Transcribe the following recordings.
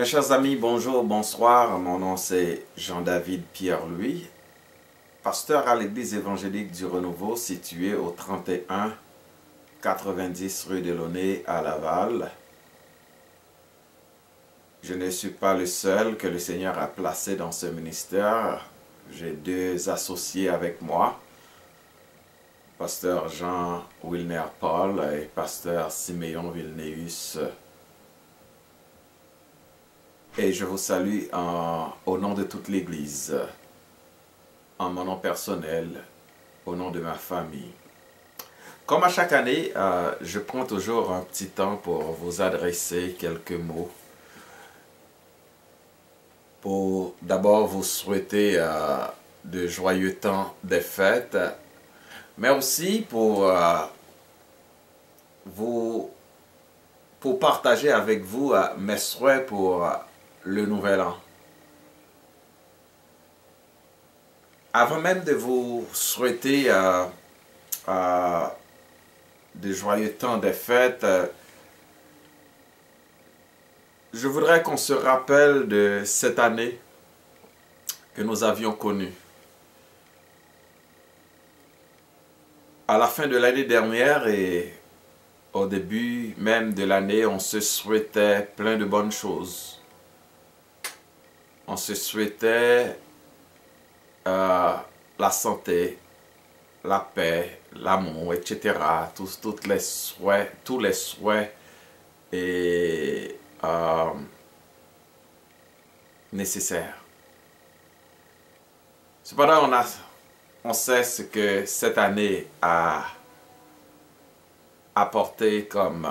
Mes chers amis, bonjour, bonsoir. Mon nom c'est Jean-David Pierre-Louis, pasteur à l'église évangélique du Renouveau située au 31 90 rue de Launay à Laval. Je ne suis pas le seul que le Seigneur a placé dans ce ministère. J'ai deux associés avec moi, pasteur Jean Wilner Paul et pasteur Siméon Vilnéus. Et je vous salue au nom de toute l'Église, en mon nom personnel, au nom de ma famille. Comme à chaque année, je prends toujours un petit temps pour vous adresser quelques mots. Pour d'abord vous souhaiter de joyeux temps des fêtes, mais aussi pour partager avec vous mes souhaits pour le nouvel an. Avant même de vous souhaiter de joyeux temps des fêtes, je voudrais qu'on se rappelle de cette année que nous avions connue. À la fin de l'année dernière et au début même de l'année, on se souhaitait plein de bonnes choses. On se souhaitait la santé, la paix, l'amour, etc. Tous les souhaits et, nécessaires. Cependant, on sait ce que cette année a apporté comme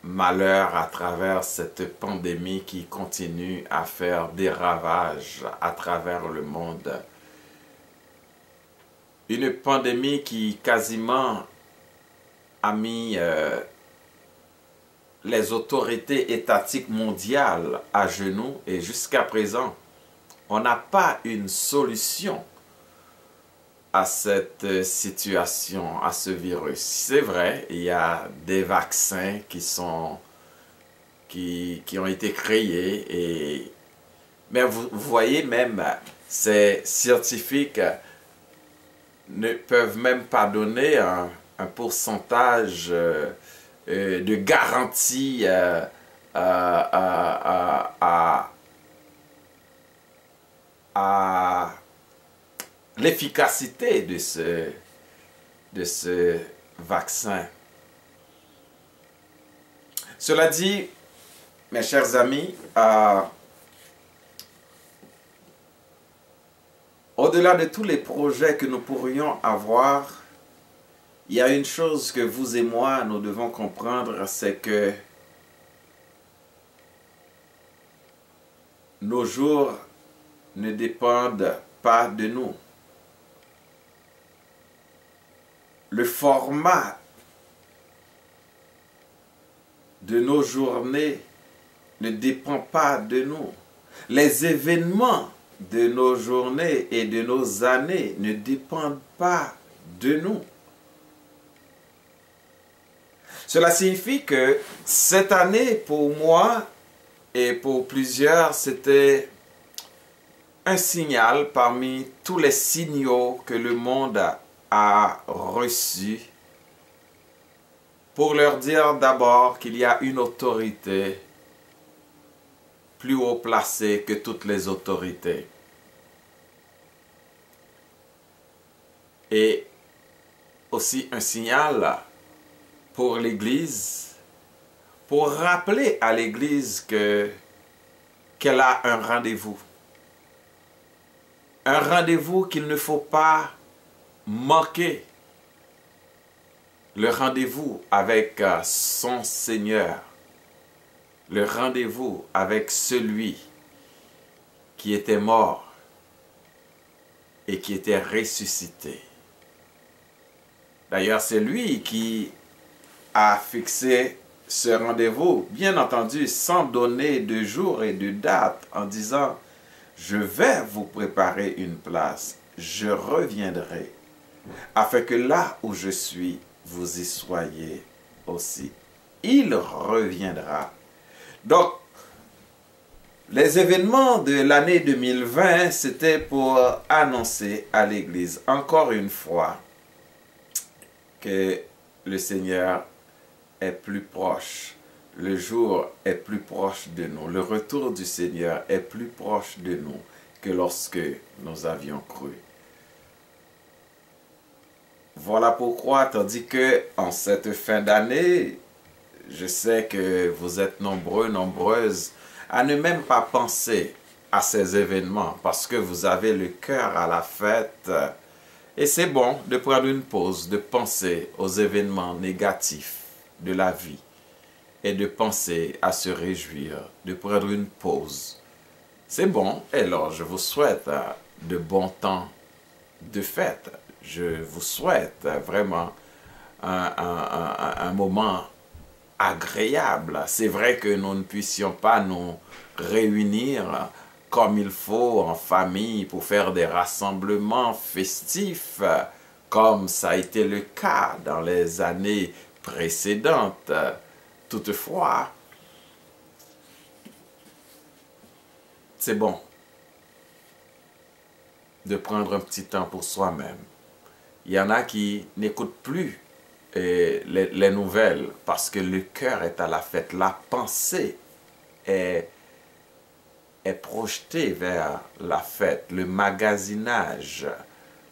malheur à travers cette pandémie qui continue à faire des ravages à travers le monde. Une pandémie qui quasiment a mis les autorités étatiques mondiales à genoux et jusqu'à présent, on n'a pas une solution à cette situation, à ce virus. C'est vrai, il y a des vaccins qui ont été créés, mais vous voyez même, ces scientifiques ne peuvent même pas donner un pourcentage de garantie à l'efficacité de ce vaccin. Cela dit, mes chers amis, au-delà de tous les projets que nous pourrions avoir, il y a une chose que vous et moi, nous devons comprendre, c'est que nos jours ne dépendent pas de nous. Le format de nos journées ne dépend pas de nous. Les événements de nos journées et de nos années ne dépendent pas de nous. Cela signifie que cette année, pour moi et pour plusieurs, c'était un signal parmi tous les signaux que le monde a reçus pour leur dire d'abord qu'il y a une autorité plus haut placée que toutes les autorités. Et aussi un signal pour l'Église, pour rappeler à l'Église qu'elle a un rendez-vous. Un rendez-vous qu'il ne faut pas manquer. Le rendez-vous avec son Seigneur. Le rendez-vous avec celui qui était mort et qui était ressuscité. D'ailleurs, c'est lui qui a fixé ce rendez-vous, bien entendu, sans donner de jour et de date, en disant « Je vais vous préparer une place, je reviendrai, afin que là où je suis, vous y soyez aussi. » Il reviendra. Donc, Les événements de l'année 2020, c'était pour annoncer à l'Église, encore une fois, que le Seigneur est plus proche. Le jour est plus proche de nous. Le retour du Seigneur est plus proche de nous que lorsque nous avions cru. Voilà pourquoi, tandis que en cette fin d'année, je sais que vous êtes nombreux, nombreuses, à ne même pas penser à ces événements parce que vous avez le cœur à la fête. Et c'est bon de prendre une pause, de penser aux événements négatifs de la vie et de penser à se réjouir, de prendre une pause. C'est bon, et alors je vous souhaite de bons temps de fête. Je vous souhaite vraiment un moment agréable. C'est vrai que nous ne puissions pas nous réunir comme il faut en famille pour faire des rassemblements festifs comme ça a été le cas dans les années précédentes. Toutefois, c'est bon de prendre un petit temps pour soi-même. Il y en a qui n'écoutent plus les nouvelles parce que le cœur est à la fête. La pensée est projetée vers la fête, le magasinage,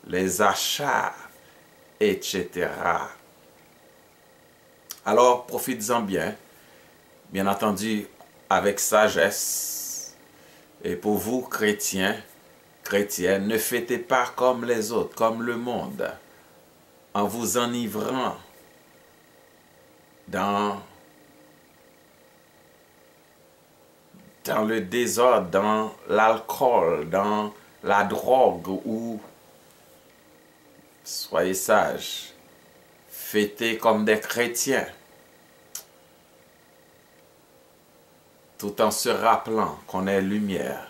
les achats, etc. Alors, profites-en bien entendu, avec sagesse. Et pour vous, chrétiennes, ne fêtez pas comme les autres, comme le monde, en vous enivrant dans le désordre, dans l'alcool, dans la drogue, ou soyez sages, fêtez comme des chrétiens, tout en se rappelant qu'on est lumière.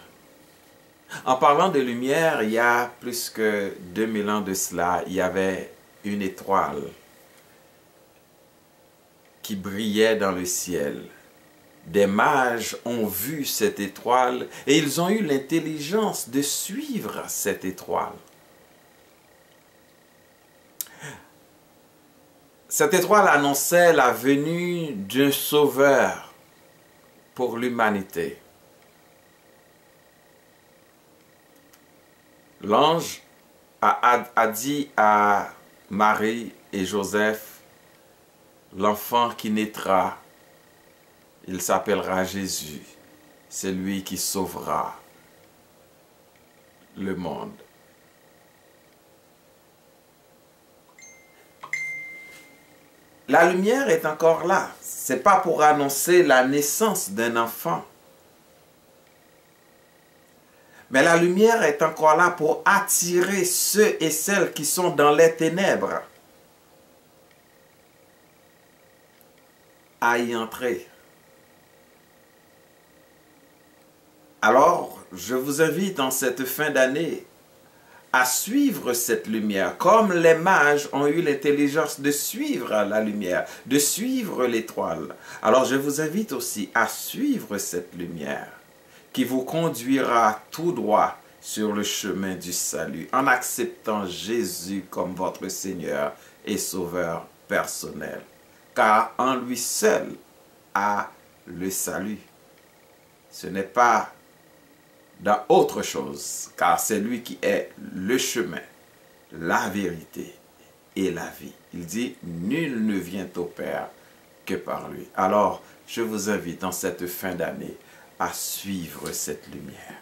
En parlant de lumière, il y a plus que 2000 ans de cela, il y avait une étoile qui brillait dans le ciel. Des mages ont vu cette étoile et ils ont eu l'intelligence de suivre cette étoile. Cette étoile annonçait la venue d'un sauveur pour l'humanité. L'ange a dit à Marie et Joseph, l'enfant qui naîtra, il s'appellera Jésus. C'est lui qui sauvera le monde. La lumière est encore là. Ce n'est pas pour annoncer la naissance d'un enfant. Mais la lumière est encore là pour attirer ceux et celles qui sont dans les ténèbres à y entrer. Alors, je vous invite en cette fin d'année à suivre cette lumière, comme les mages ont eu l'intelligence de suivre la lumière, de suivre l'étoile. Alors, je vous invite aussi à suivre cette lumière qui vous conduira tout droit sur le chemin du salut, en acceptant Jésus comme votre Seigneur et Sauveur personnel. Car en lui seul a le salut. Ce n'est pas dans autre chose, car c'est lui qui est le chemin, la vérité et la vie. Il dit, nul ne vient au Père que par lui. Alors, je vous invite en cette fin d'année à suivre cette lumière.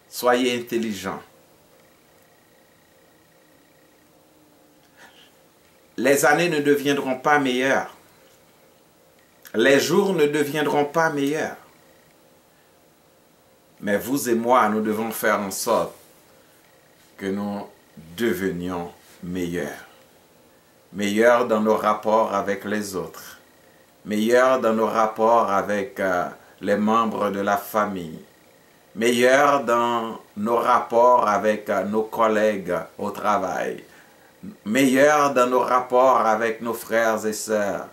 Soyez intelligents. Les années ne deviendront pas meilleures. Les jours ne deviendront pas meilleurs. Mais vous et moi, nous devons faire en sorte que nous devenions meilleurs. Meilleurs dans nos rapports avec les autres. Meilleurs dans nos rapports avec les membres de la famille. Meilleurs dans nos rapports avec nos collègues au travail. Meilleurs dans nos rapports avec nos frères et sœurs.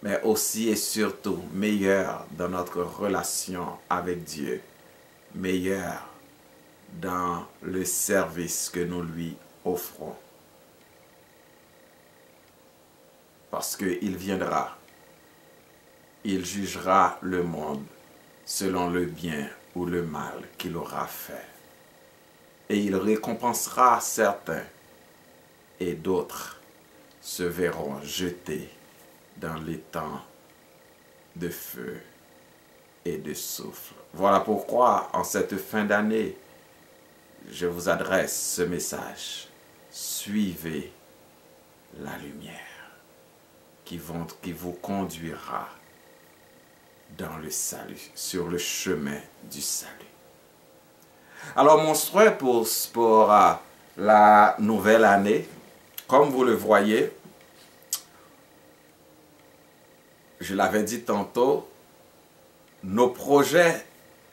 mais aussi et surtout meilleur dans notre relation avec Dieu, meilleur dans le service que nous lui offrons. Parce qu'il viendra, il jugera le monde selon le bien ou le mal qu'il aura fait. Et il récompensera certains, et d'autres se verront jetés dans les temps de feu et de souffle. Voilà pourquoi, en cette fin d'année, je vous adresse ce message. Suivez la lumière qui vous conduira dans le salut, sur le chemin du salut. Alors, mon souhait pour la nouvelle année, comme vous le voyez, je l'avais dit tantôt, nos projets,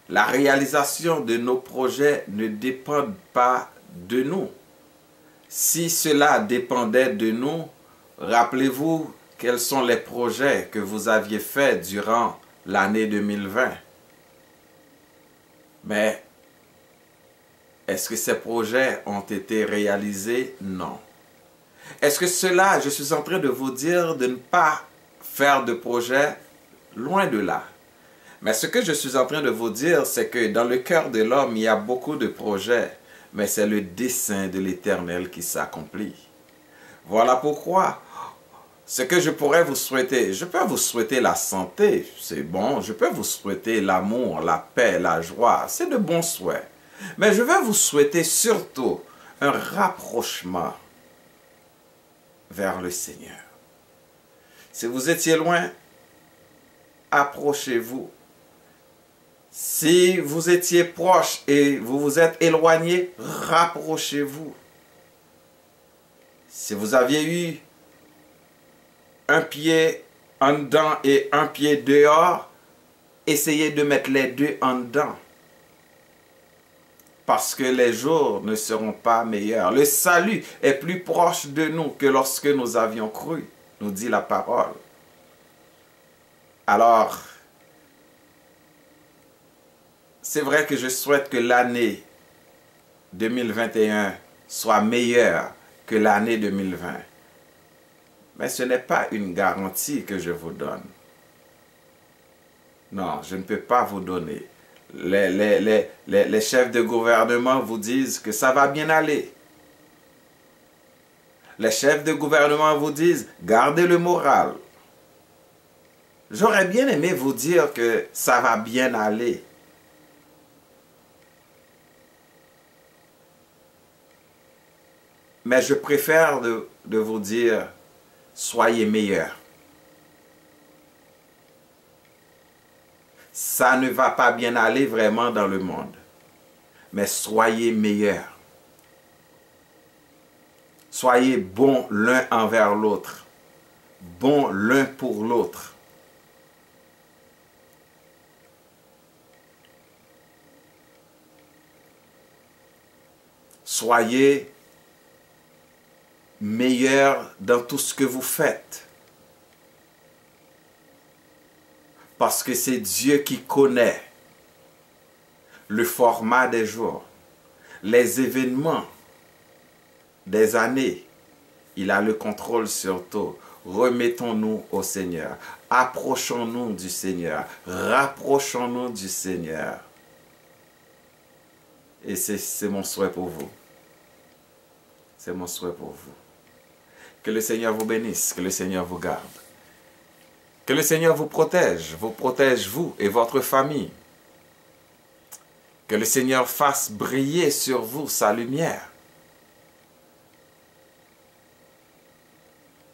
la réalisation de nos projets ne dépendent pas de nous. Si cela dépendait de nous, rappelez-vous quels sont les projets que vous aviez faits durant l'année 2020. Mais est-ce que ces projets ont été réalisés? Non. Est-ce que cela, je suis en train de vous dire de ne pas faire de projets? Loin de là. Mais ce que je suis en train de vous dire, c'est que dans le cœur de l'homme, il y a beaucoup de projets, mais c'est le dessein de l'Éternel qui s'accomplit. Voilà pourquoi, ce que je pourrais vous souhaiter, je peux vous souhaiter la santé, c'est bon, je peux vous souhaiter l'amour, la paix, la joie, c'est de bons souhaits. Mais je vais vous souhaiter surtout un rapprochement vers le Seigneur. Si vous étiez loin, approchez-vous. Si vous étiez proche et vous vous êtes éloigné, rapprochez-vous. Si vous aviez eu un pied en dedans et un pied dehors, essayez de mettre les deux en dedans. Parce que les jours ne seront pas meilleurs. Le salut est plus proche de nous que lorsque nous avions cru, nous dit la parole. Alors, c'est vrai que je souhaite que l'année 2021 soit meilleure que l'année 2020. Mais ce n'est pas une garantie que je vous donne. Non, je ne peux pas vous donner. Les chefs de gouvernement vous disent que ça va bien aller. Les chefs de gouvernement vous disent, gardez le moral. J'aurais bien aimé vous dire que ça va bien aller. Mais je préfère de vous dire, soyez meilleurs. Ça ne va pas bien aller vraiment dans le monde. Mais soyez meilleurs. Soyez bons l'un envers l'autre. Bons l'un pour l'autre. Soyez meilleurs dans tout ce que vous faites. Parce que c'est Dieu qui connaît le format des jours, les événements des années. Il a le contrôle sur tout. Remettons-nous au Seigneur. Approchons-nous du Seigneur. Rapprochons-nous du Seigneur. Et c'est mon souhait pour vous. C'est mon souhait pour vous. Que le Seigneur vous bénisse, que le Seigneur vous garde. Que le Seigneur vous protège vous et votre famille. Que le Seigneur fasse briller sur vous sa lumière.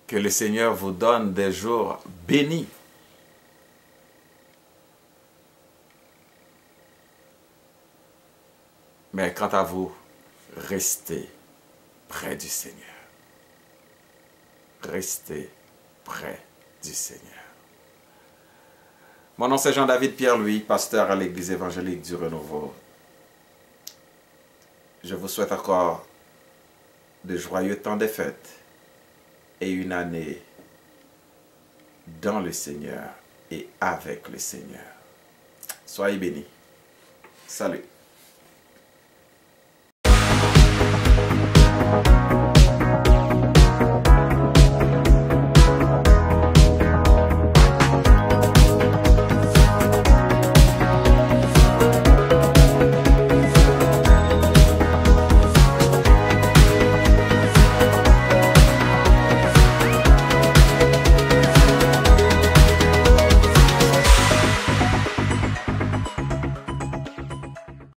Que le Seigneur vous donne des jours bénis. Mais quant à vous, restez près du Seigneur. Restez près du Seigneur. Mon nom c'est Jean-David Pierre-Louis, pasteur à l'Église évangélique du Renouveau. Je vous souhaite encore de joyeux temps des fêtes et une année dans le Seigneur et avec le Seigneur. Soyez bénis. Salut.